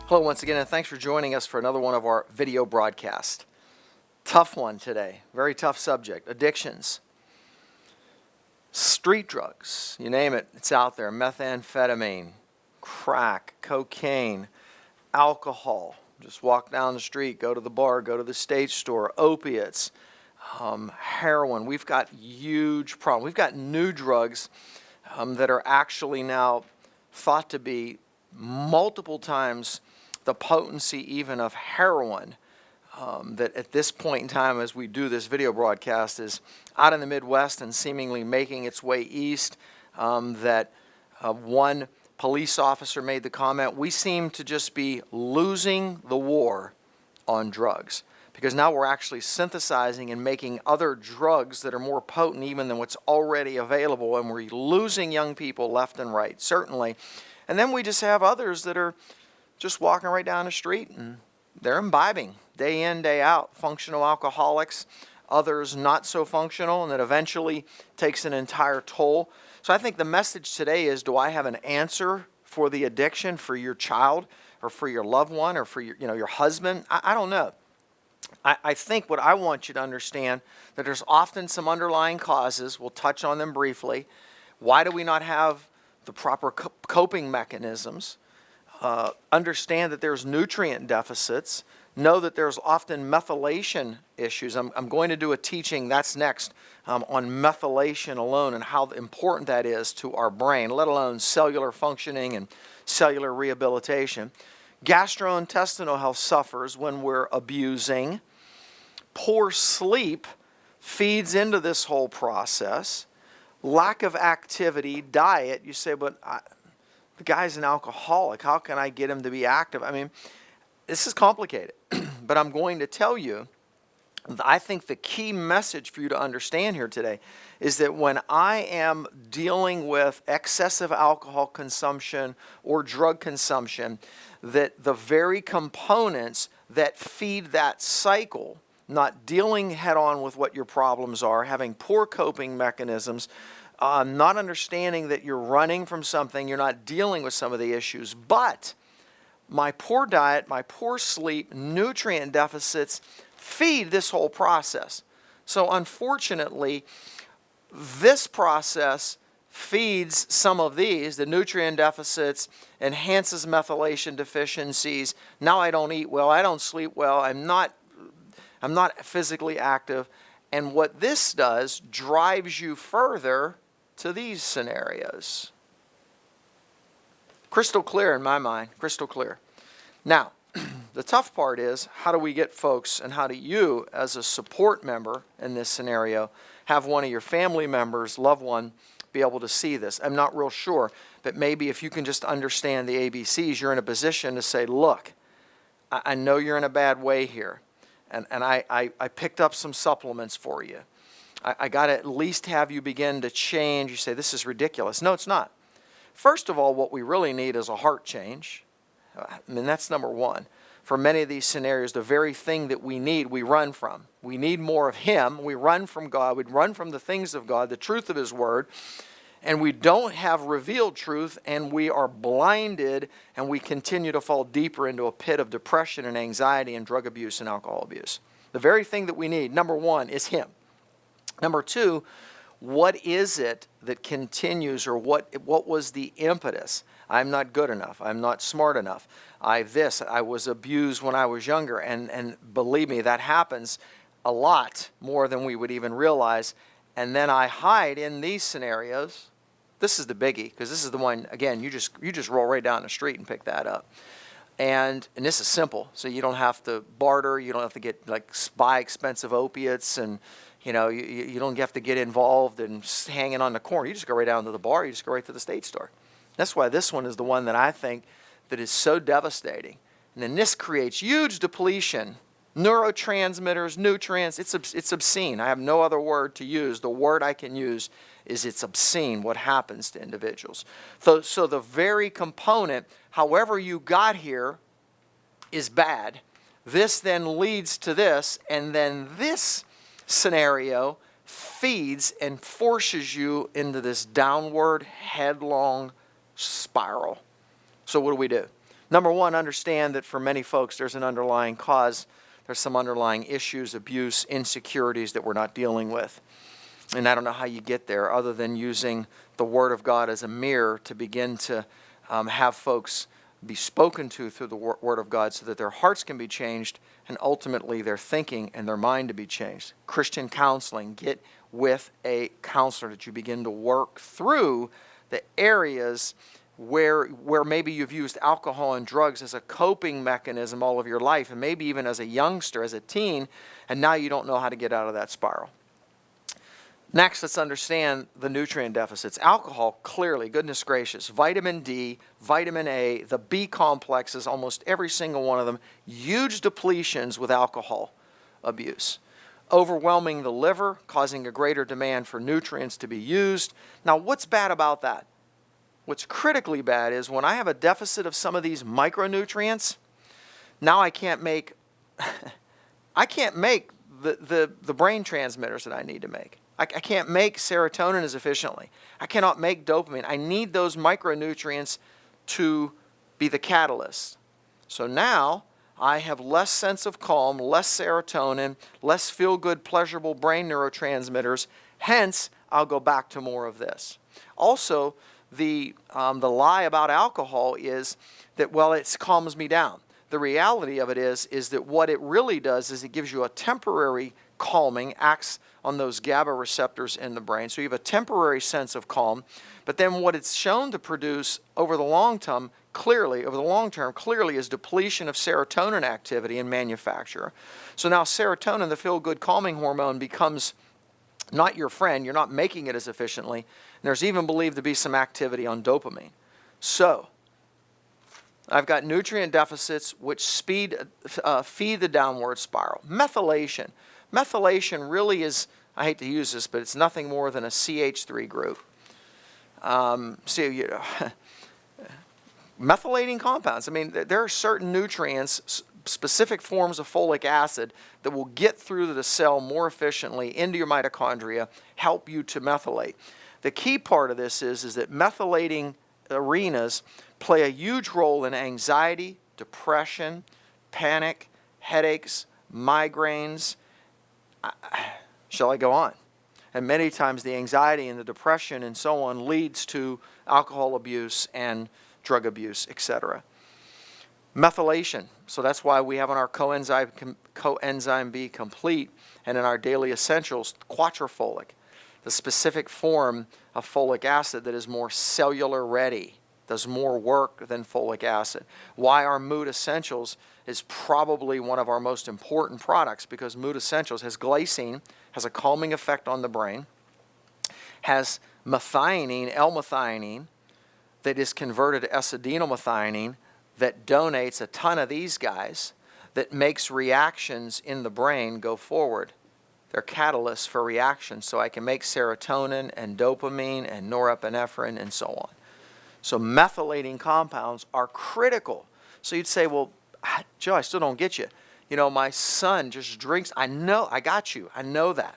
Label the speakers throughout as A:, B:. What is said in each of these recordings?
A: Hello once again, and thanks for joining us for another one of our video broadcasts. Tough one today, very tough subject, addictions. Street drugs, you name it, it's out there. Methamphetamine, crack, cocaine, alcohol. Just walk down the street, go to the bar, go to the state store, opiates, heroin. We've got huge problems. We've got new drugs that are actually now thought to be multiple times the potency even of heroin, that at this point in time as we do this video broadcast is out in the Midwest and seemingly making its way east. One police officer made the comment, we seem to just be losing the war on drugs because now we're actually synthesizing and making other drugs that are more potent even than what's already available, and we're losing young people left and right, certainly. And then we just have others that are just walking right down the street and they're imbibing day in, day out, functional alcoholics, others not so functional, and that eventually takes an entire toll. So I think the message today is, do I have an answer for the addiction for your child or for your loved one or for your husband? I don't know. I think what I want you to understand that there's often some underlying causes. We'll touch on them briefly. Why do we not have the proper coping mechanisms? Understand that there's nutrient deficits. Know that there's often methylation issues. I'm going to do a teaching, that's next, on methylation alone and how important that is to our brain, let alone cellular functioning and cellular rehabilitation. Gastrointestinal health suffers when we're abusing. Poor sleep feeds into this whole process. Lack of activity, diet. You say, but the guy's an alcoholic. How can I get him to be active? I mean, this is complicated, but I'm going to tell you, I think the key message for you to understand here today is that when I am dealing with excessive alcohol consumption or drug consumption, that the very components that feed that cycle, not dealing head on with what your problems are, having poor coping mechanisms, not understanding that you're running from something, you're not dealing with some of the issues, but my poor diet, my poor sleep, nutrient deficits feed this whole process. So unfortunately, this process feeds some of these, the nutrient deficits, enhances methylation deficiencies. Now I don't eat well, I don't sleep well, I'm not physically active. And what this does drives you further to these scenarios. Crystal clear in my mind, crystal clear. Now, the tough part is, how do we get folks, and how do you, as a support member in this scenario, have one of your family members, loved one, be able to see this? I'm not real sure, but maybe if you can just understand the ABCs, you're in a position to say, look, I know you're in a bad way here, and I picked up some supplements for you. I got to at least have you begin to change. You say, this is ridiculous. No, it's not. First of all, what we really need is a heart change. I mean, that's number one. For many of these scenarios, the very thing that we need, we run from. We need more of Him. We run from God. We run from the things of God, the truth of His Word. And we don't have revealed truth, and we are blinded, and we continue to fall deeper into a pit of depression and anxiety and drug abuse and alcohol abuse. The very thing that we need, number one, is Him. Number two, what is it that continues, or what was the impetus? I'm not good enough. I'm not smart enough. I was abused when I was younger, and believe me, that happens a lot more than we would even realize. And then I hide in these scenarios. This is the biggie, because this is the one, again, you just roll right down the street and pick that up. And this is simple, so you don't have to barter, you don't have to get buy expensive opiates, and you don't have to get involved in hanging on the corner. You just go right down to the bar, you just go right to the state store. That's why this one is the one that I think that is so devastating. And then this creates huge depletion, neurotransmitters, nutrients. It's obscene. I have no other word to use. The word I can use is it's obscene what happens to individuals. So the very component, however you got here, is bad. This then leads to this, and then this scenario feeds and forces you into this downward, headlong spiral. So what do? Number one, understand that for many folks there's an underlying cause. There's some underlying issues, abuse, insecurities that we're not dealing with. And I don't know how you get there other than using the Word of God as a mirror to begin to have folks be spoken to through the Word of God so that their hearts can be changed and ultimately their thinking and their mind to be changed. Christian counseling, get with a counselor that you begin to work through the areas where maybe you've used alcohol and drugs as a coping mechanism all of your life, and maybe even as a youngster, as a teen, and now you don't know how to get out of that spiral. Next, let's understand the nutrient deficits. Alcohol, clearly, goodness gracious, vitamin D, vitamin A, the B complexes, almost every single one of them, huge depletions with alcohol abuse. Overwhelming the liver, causing a greater demand for nutrients to be used. Now, what's bad about that? What's critically bad is when I have a deficit of some of these micronutrients, now I can't make the brain transmitters that I need to make. I can't make serotonin as efficiently. I cannot make dopamine. I need those micronutrients to be the catalyst. So now I have less sense of calm, less serotonin, less feel-good, pleasurable brain neurotransmitters. Hence, I'll go back to more of this. Also, the lie about alcohol is that, well, it calms me down. The reality of it is that what it really does is it gives you a temporary calming, acts on those GABA receptors in the brain. So you have a temporary sense of calm. But then what it's shown to produce over the long term, clearly is depletion of serotonin activity in manufacture. So now serotonin, the feel-good calming hormone, becomes not your friend. You're not making it as efficiently. And there's even believed to be some activity on dopamine. So I've got nutrient deficits which feed the downward spiral. Methylation. Methylation really is, I hate to use this, but it's nothing more than a CH3 group. Methylating compounds. I mean, there are certain nutrients, specific forms of folic acid that will get through the cell more efficiently into your mitochondria, help you to methylate. The key part of this is that methylating arenas play a huge role in anxiety, depression, panic, headaches, migraines. Shall I go on? And many times the anxiety and the depression and so on leads to alcohol abuse and drug abuse, etc. Methylation. So that's why we have on our coenzyme B complete and in our daily essentials quadrafolic, the specific form of folic acid that is more cellular ready, does more work than folic acid. Why our Mood Essentials is probably one of our most important products, because Mood Essentials has glycine, has a calming effect on the brain, has methionine, L-methionine, that is converted to S-adenylmethionine, that donates a ton of these guys, that makes reactions in the brain go forward. They're catalysts for reactions, so I can make serotonin and dopamine and norepinephrine and so on. So methylating compounds are critical. So you'd say, well, Joe, I still don't get you. You know, my son just drinks. I know, I got you. I know that.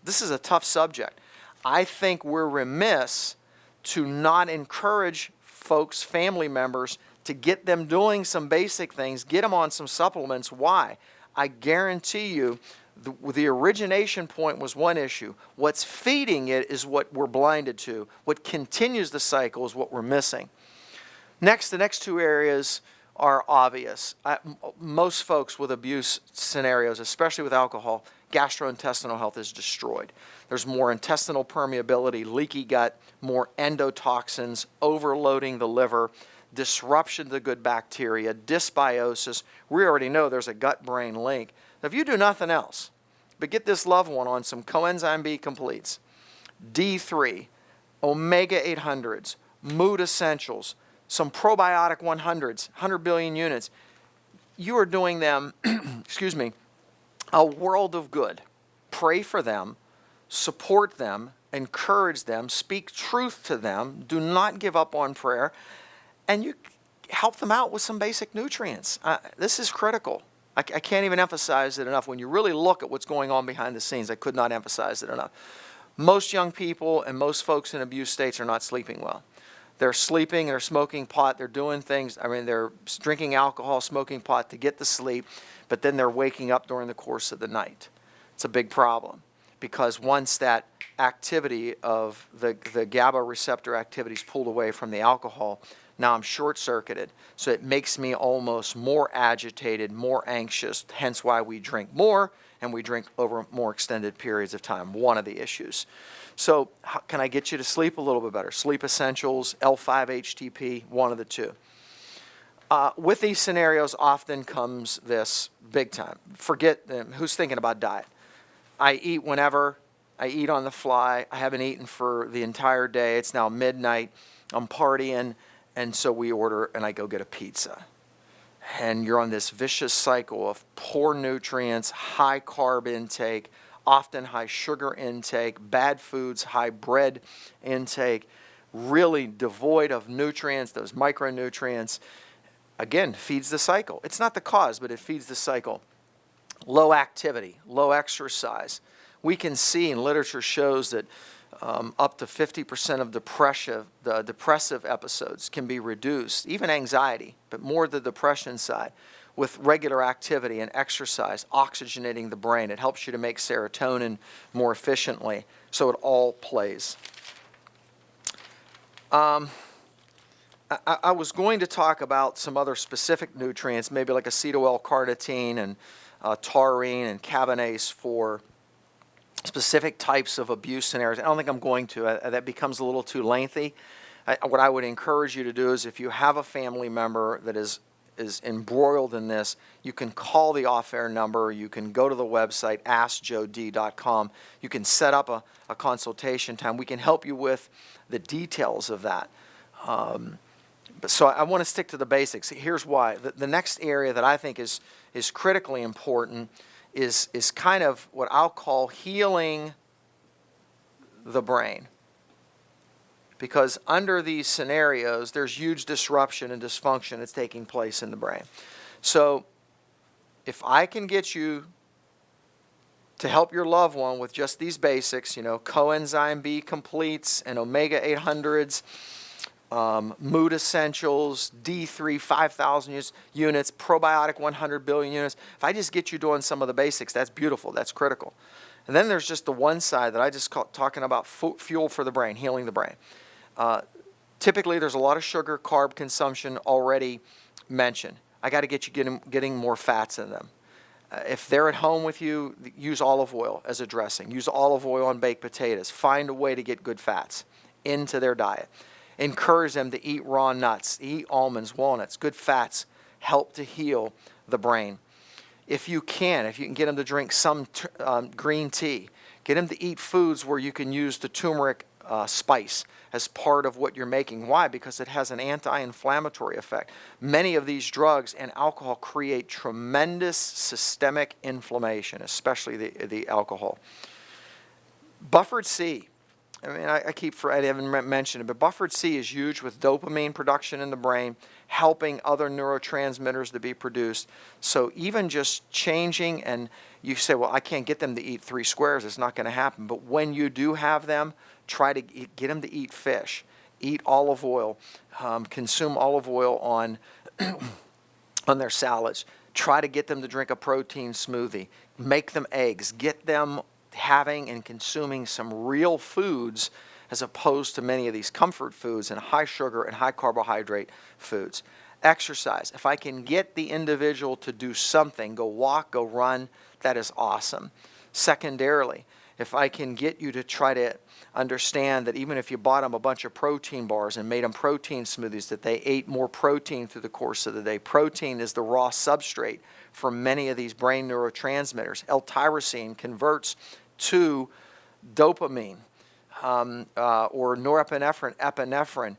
A: This is a tough subject. I think we're remiss to not encourage folks, family members, to get them doing some basic things, get them on some supplements. Why? I guarantee you, the origination point was one issue. What's feeding it is what we're blinded to. What continues the cycle is what we're missing. Next, the next two areas are obvious. Most folks with abuse scenarios, especially with alcohol, gastrointestinal health is destroyed. There's more intestinal permeability, leaky gut, more endotoxins, overloading the liver, disruption to the good bacteria, dysbiosis. We already know there's a gut-brain link. Now, if you do nothing else, but get this loved one on some coenzyme B completes, D3, omega 800s, Mood Essentials, some probiotic 100s, 100 billion units, you are doing them, excuse me, a world of good. Pray for them, support them, encourage them, speak truth to them, do not give up on prayer, and you help them out with some basic nutrients. This is critical. I can't even emphasize it enough. When you really look at what's going on behind the scenes, I could not emphasize it enough. Most young people and most folks in abuse states are not sleeping well. They're sleeping, they're smoking pot, they're doing things, I mean, they're drinking alcohol, smoking pot to get to sleep, but then they're waking up during the course of the night. It's a big problem, because once that activity of the GABA receptor activity is pulled away from the alcohol, now I'm short-circuited. So it makes me almost more agitated, more anxious, hence why we drink more, and we drink over more extended periods of time, one of the issues. So how can I get you to sleep a little bit better? Sleep Essentials, L5-HTP, one of the two. With these scenarios often comes this big time. Forget who's thinking about diet. I eat whenever, I eat on the fly, I haven't eaten for the entire day, it's now midnight, I'm partying, and so we order and I go get a pizza. And you're on this vicious cycle of poor nutrients, high carb intake, often high sugar intake, bad foods, high bread intake, really devoid of nutrients, those micronutrients. Again, feeds the cycle. It's not the cause, but it feeds the cycle. Low activity, low exercise. We can see, and literature shows that up to 50% of the depressive episodes can be reduced, even anxiety, but more the depression side, with regular activity and exercise, oxygenating the brain. It helps you to make serotonin more efficiently, so it all plays. I was going to talk about some other specific nutrients, maybe like acetyl-L-carnitine and taurine and carbonase for specific types of abuse scenarios. I don't think I'm going to. That becomes a little too lengthy. What I would encourage you to do is, if you have a family member that is embroiled in this, you can call the off-air number. You can go to the website, askjod.com. You can set up a consultation time. We can help you with the details of that. So I want to stick to the basics. Here's why. The next area that I think is critically important is kind of what I'll call healing the brain. Because under these scenarios, there's huge disruption and dysfunction that's taking place in the brain. So if I can get you to help your loved one with just these basics, coenzyme B completes and omega 800s, mood essentials, D3 5,000 units, probiotic 100 billion units. If I just get you doing some of the basics, that's beautiful, that's critical. And then there's just the one side that I just call talking about fuel for the brain, healing the brain. Typically there's a lot of sugar, carb consumption already mentioned. I got to get you getting more fats in them. If they're at home with you, use olive oil as a dressing. Use olive oil on baked potatoes. Find a way to get good fats into their diet. Encourage them to eat raw nuts, eat almonds, walnuts. Good fats help to heal the brain. If you can get them to drink some green tea, get them to eat foods where you can use the turmeric spice as part of what you're making. Why? Because it has an anti-inflammatory effect. Many of these drugs and alcohol create tremendous systemic inflammation, especially the alcohol. Buffered C. I mean, I haven't mentioned it, but buffered C is huge with dopamine production in the brain, helping other neurotransmitters to be produced. So even just changing, and you say, well, I can't get them to eat 3 squares, it's not going to happen. But when you do have them, try to get them to eat fish, eat olive oil, consume olive oil on their salads. Try to get them to drink a protein smoothie. Make them eggs. Get them having and consuming some real foods as opposed to many of these comfort foods and high sugar and high carbohydrate foods. Exercise. If I can get the individual to do something, go walk, go run, that is awesome. Secondarily, if I can get you to try to understand that even if you bought them a bunch of protein bars and made them protein smoothies, that they ate more protein through the course of the day. Protein is the raw substrate for many of these brain neurotransmitters. L-tyrosine converts to dopamine or norepinephrine, epinephrine.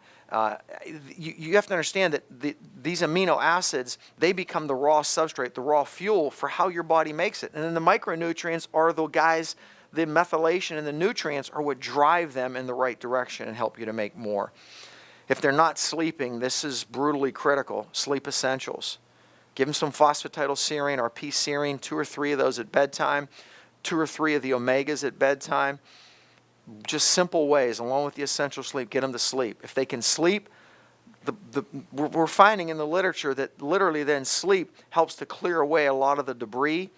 A: You have to understand that these amino acids, they become the raw substrate, the raw fuel for how your body makes it. And then the micronutrients are the guys, the methylation and the nutrients are what drive them in the right direction and help you to make more. If they're not sleeping, this is brutally critical. Sleep essentials. Give them some phosphatidylserine or P-serine, 2 or 3 of those at bedtime, 2 or 3 of the omegas at bedtime. just simple ways, along with the essential sleep, get them to sleep. If they can sleep, we're finding in the literature that literally then sleep helps to clear away a lot of the debris.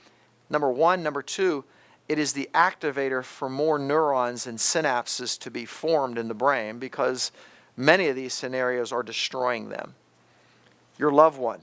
A: Number one. Number two, it is the activator for more neurons and synapses to be formed in the brain, because many of these scenarios are destroying them. Your loved one,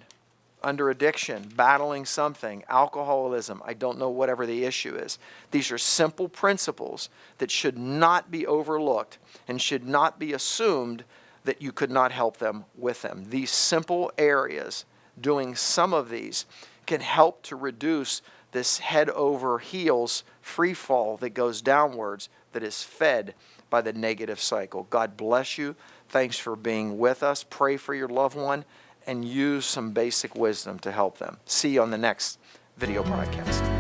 A: under addiction, battling something, alcoholism, I don't know, whatever the issue is. These are simple principles that should not be overlooked and should not be assumed that you could not help them with them. These simple areas, doing some of these, can help to reduce this head over heels free fall that goes downwards, that is fed by the negative cycle. God bless you. Thanks for being with us. Pray for your loved one and use some basic wisdom to help them. See you on the next video broadcast.